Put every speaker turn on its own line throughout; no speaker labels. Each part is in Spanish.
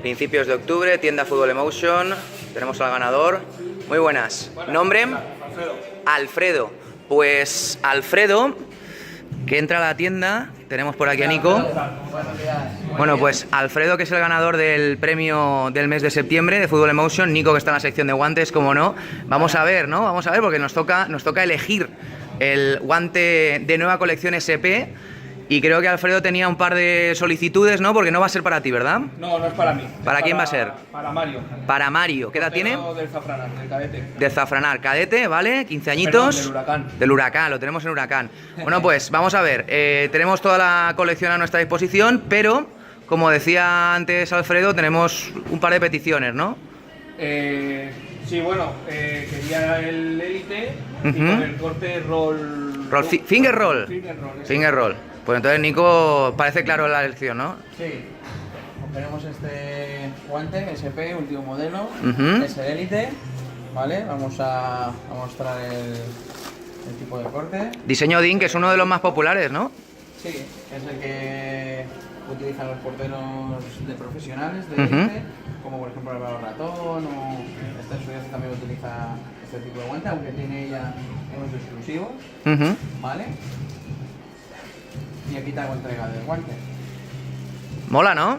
Principios de octubre, tienda Fútbol Emotion. Tenemos al ganador. Muy buenas. ¿Nombre? Alfredo. Pues Alfredo, que entra a la tienda. Tenemos por aquí a Nico. Bueno, pues Alfredo, que es el ganador del premio del mes de septiembre de Fútbol Emotion. Nico, que está en la sección de guantes, como no. Vamos a ver, ¿no? Vamos a ver, porque nos toca elegir el guante de nueva colección SP. Y creo que Alfredo tenía un par de solicitudes, ¿no? Porque no va a ser para ti, ¿verdad?
No, no es para mí.
¿Para quién va a ser?
Para Mario.
Para Mario. ¿Qué edad tiene?
Del Zafranar, del cadete.
Del Zafranar, cadete, ¿vale? 15 añitos.
Perdón, del Huracán.
Del Huracán, lo tenemos en Huracán. Bueno, pues vamos a ver. Tenemos toda la colección a nuestra disposición, pero, como decía antes Alfredo, tenemos un par de peticiones, ¿no?
Sí, bueno, quería el Elite y con el corte
Finger roll. Finger roll. Pues entonces Nico parece claro la elección, ¿no?
Sí. Tenemos este guante SP, último modelo, es el Elite, ¿vale? Vamos a mostrar el tipo de corte.
Diseño DIN, que es uno de los más populares, ¿no?
Sí, es el que utilizan los porteros de profesionales de Elite, como por ejemplo el Álvaro Ratón, o esta Suárez también utiliza este tipo de guante, aunque tiene ya unos exclusivos, ¿vale? Y aquí te hago entrega del guante.
Mola, ¿no?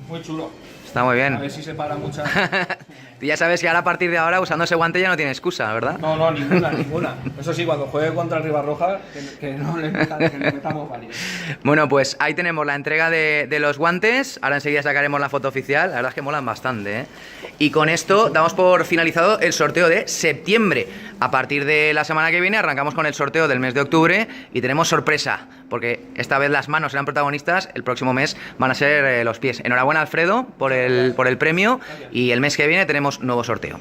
Muy chulo.
Está muy bien.
A ver si se para mucha.
Tú ya sabes que ahora a partir de ahora usando ese guante ya no tiene excusa, ¿verdad?
No, no, ninguna. Eso sí, cuando juegue contra el Ribarroja, que no le metamos varios.
Bueno, pues ahí tenemos la entrega de los guantes. Ahora enseguida sacaremos la foto oficial. La verdad es que molan bastante, ¿eh? Y con esto damos por finalizado el sorteo de septiembre. A partir de la semana que viene arrancamos con el sorteo del mes de octubre y tenemos sorpresa, porque esta vez las manos serán protagonistas, el próximo mes van a ser los pies. Enhorabuena, Alfredo, por el premio, y el mes que viene tenemos nuevo sorteo.